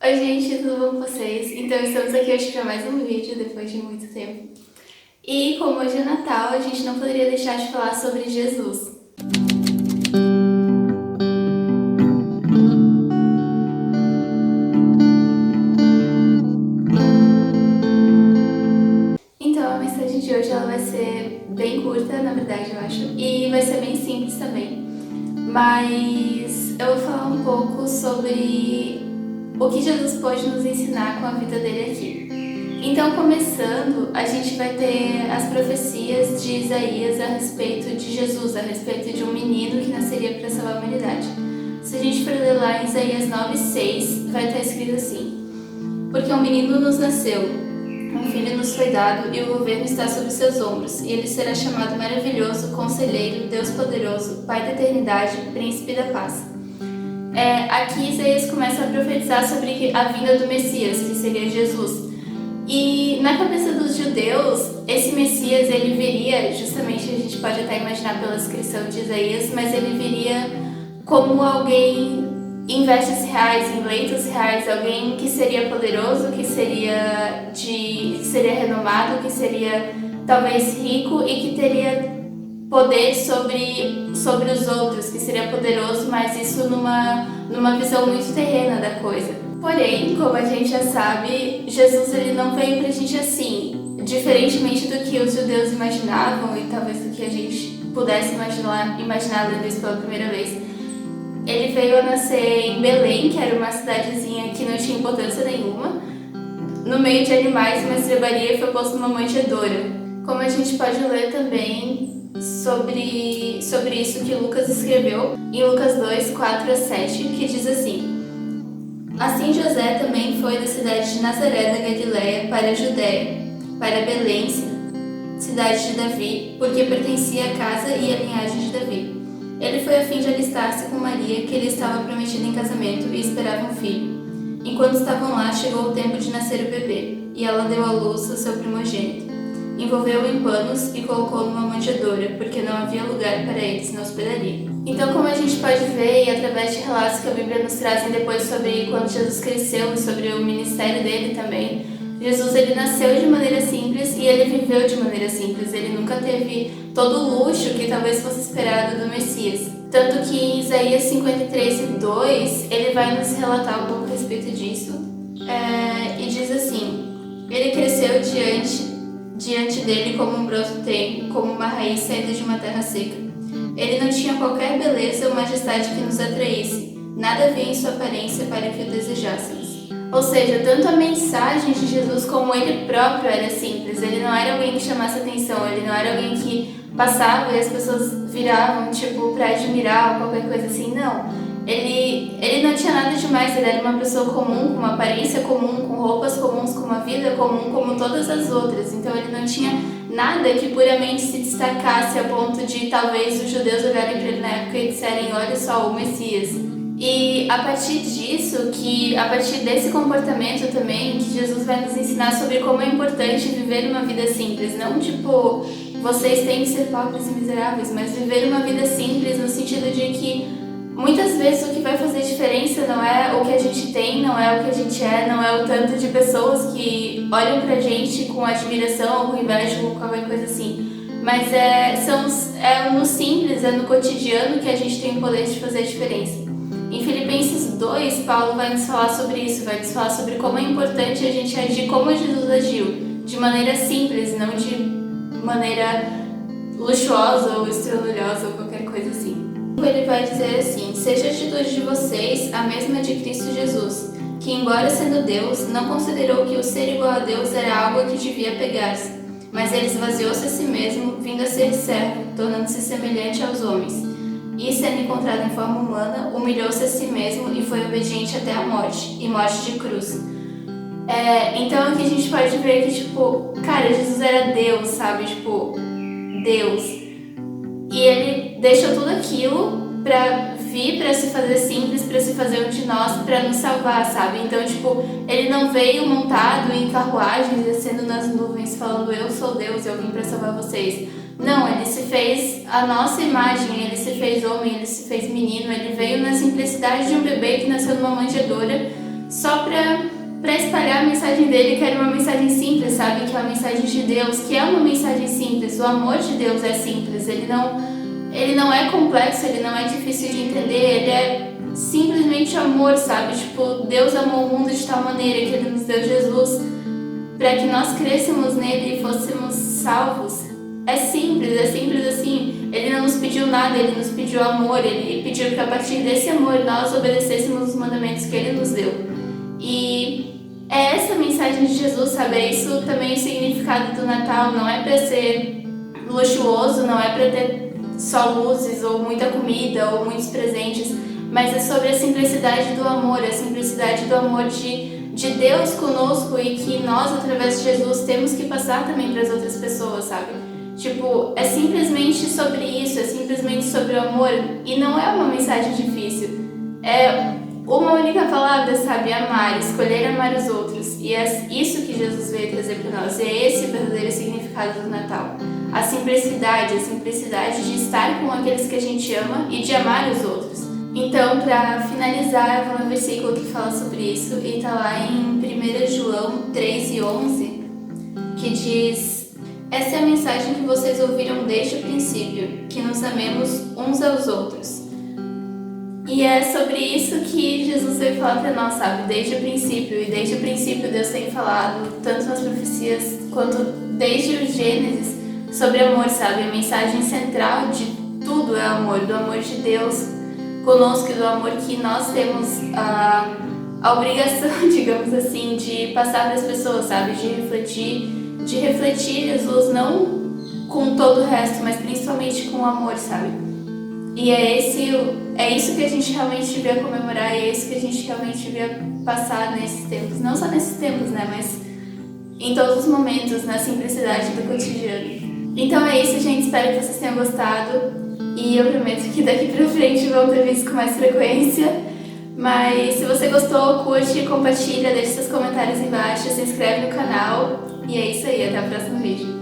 Oi gente, tudo bom com vocês? Então estamos aqui hoje para mais um vídeo depois de muito tempo. E como hoje é Natal, a gente não poderia deixar de falar sobre Jesus. Então a mensagem de hoje ela vai ser bem curta, na verdade eu acho, e vai ser bem simples também. Mas eu vou falar um pouco sobre o que Jesus pode nos ensinar com a vida dele aqui. Então, começando, a gente vai ter as profecias de Isaías a respeito de Jesus, a respeito de um menino que nasceria para salvar a humanidade. Se a gente for ler lá em Isaías 9:6, vai estar escrito assim: Porque um menino nos nasceu, um filho nos foi dado, e o governo está sobre seus ombros, e ele será chamado Maravilhoso, Conselheiro, Deus Poderoso, Pai da Eternidade, Príncipe da Paz. Aqui Isaías começa a profetizar sobre a vinda do Messias, que seria Jesus. E na cabeça dos judeus, esse Messias ele viria, justamente a gente pode até imaginar pela descrição de Isaías, mas ele viria como alguém em vestes reais, em leitos reais, alguém que seria poderoso, que seria renomado, que seria talvez rico e que teria poder sobre os outros, que seria poderoso, mas isso numa visão muito terrena da coisa. Porém, como a gente já sabe, Jesus ele não veio pra gente assim, diferentemente do que os judeus imaginavam e talvez do que a gente pudesse imaginar lendo isso pela primeira vez. Ele veio a nascer em Belém, que era uma cidadezinha que não tinha importância nenhuma, no meio de animais, uma estrebaria, e foi posto numa manjedoura. Como a gente pode ler também sobre isso que Lucas escreveu em Lucas 2:4-7, que diz assim: Assim José também foi da cidade de Nazaré da Galiléia para a Judéia, para Belém, cidade de Davi, porque pertencia à casa e à linhagem de Davi. Ele foi a fim de alistar-se com Maria, que lhe estava prometida em casamento, e esperava um filho. Enquanto estavam lá, chegou o tempo de nascer o bebê, e ela deu à luz o seu primogênito. Envolveu-o em panos e colocou-o numa manjedoura, porque não havia lugar para eles na hospedaria. Então, como a gente pode ver, e através de relatos que a Bíblia nos traz depois sobre quando Jesus cresceu e sobre o ministério dele também, Jesus ele nasceu de maneira simples e ele viveu de maneira simples. Ele nunca teve todo o luxo que talvez fosse esperado do Messias. Tanto que em Isaías 53:2 ele vai nos relatar um pouco a respeito disso. E diz assim: Ele cresceu diante dele como um broto tenro, como uma raiz saída de uma terra seca. Ele não tinha qualquer beleza ou majestade que nos atraísse. Nada havia em sua aparência para que o desejássemos. Ou seja, tanto a mensagem de Jesus como ele próprio era simples. Ele não era alguém que chamasse atenção, ele não era alguém que passava e as pessoas viravam, tipo, pra admirar ou qualquer coisa assim, não. Ele não tinha nada demais, ele era uma pessoa comum, com uma aparência comum, com roupas comuns, com uma vida comum, como todas as outras. Então ele não tinha nada que puramente se destacasse a ponto de talvez os judeus olharem para ele na época e disserem: olha só, o Messias. E a partir desse comportamento também, que Jesus vai nos ensinar sobre como é importante viver uma vida simples. Não tipo, vocês têm que ser pobres e miseráveis, mas viver uma vida simples no sentido de que muitas vezes o que vai fazer diferença não é o que a gente tem, não é o que a gente é, não é o tanto de pessoas que olham pra gente com admiração ou com inveja ou qualquer coisa assim. Mas é no simples, é no cotidiano que a gente tem o poder de fazer a diferença. Em Filipenses 2, Paulo vai nos falar sobre isso, vai nos falar sobre como é importante a gente agir como Jesus agiu, de maneira simples, não de maneira luxuosa ou estronulhosa ou qualquer coisa assim. Ele vai dizer assim: seja a atitude de vocês a mesma de Cristo Jesus, que embora sendo Deus, não considerou que o ser igual a Deus era algo a que devia pegar-se, mas ele esvaziou-se a si mesmo, vindo a ser servo, tornando-se semelhante aos homens. E sendo encontrado em forma humana, humilhou-se a si mesmo e foi obediente até a morte, e morte de cruz. Então aqui a gente pode ver que, tipo, cara, Jesus era Deus, sabe? Tipo, Deus. E ele deixou tudo aquilo pra vir, pra se fazer simples, pra se fazer um de nós, pra nos salvar, sabe? Então, tipo, ele não veio montado em carruagens, descendo nas nuvens, falando: eu sou Deus, eu vim pra salvar vocês. Não, ele se fez a nossa imagem, ele se fez homem, ele se fez menino, ele veio na simplicidade de um bebê que nasceu numa manjedoura só pra espalhar a mensagem dele, que era uma mensagem simples, sabe? Que é a mensagem de Deus, que é uma mensagem simples. O amor de Deus é simples, ele não é complexo, ele não é difícil de entender, ele é simplesmente amor, sabe? Tipo, Deus amou o mundo de tal maneira que ele nos deu Jesus para que nós crescêssemos nele e fôssemos salvos. É simples assim. Ele não nos pediu nada, ele nos pediu amor, ele pediu que a partir desse amor nós obedecêssemos os mandamentos que ele nos deu. E é essa a mensagem de Jesus, sabe? É isso também o significado do Natal. Não é para ser luxuoso, não é para ter só luzes ou muita comida ou muitos presentes, mas é sobre a simplicidade do amor, a simplicidade do amor de Deus conosco e que nós, através de Jesus, temos que passar também para as outras pessoas, sabe? Tipo, é simplesmente sobre isso, é simplesmente sobre o amor e não é uma mensagem difícil. É uma única palavra, sabe? Amar, escolher amar os outros. E é isso que Jesus veio trazer para nós. E é esse o verdadeiro significado do Natal. A simplicidade de estar com aqueles que a gente ama e de amar os outros. Então, para finalizar, eu vou no versículo que fala sobre isso e está lá em 1 João 3:11, que diz: essa é a mensagem que vocês ouviram desde o princípio, que nos amemos uns aos outros. E é sobre isso que Jesus veio falar para nós, sabe? Desde o princípio. E desde o princípio Deus tem falado, tanto nas profecias quanto desde o Gênesis, sobre amor, sabe? A mensagem central de tudo é amor, do amor de Deus conosco e do amor que nós temos a obrigação, digamos assim, de passar para as pessoas, sabe? De refletir Jesus, não com todo o resto, mas principalmente com o amor, sabe? E é isso que a gente realmente devia comemorar, e é isso que a gente realmente devia passar nesses tempos. Não só nesses tempos, né? Mas em todos os momentos, na simplicidade do cotidiano. Então é isso, gente. Espero que vocês tenham gostado. E eu prometo que daqui pra frente vão ter vídeos com mais frequência. Mas se você gostou, curte, compartilha, deixe seus comentários embaixo, se inscreve no canal. E é isso aí, até o próximo vídeo.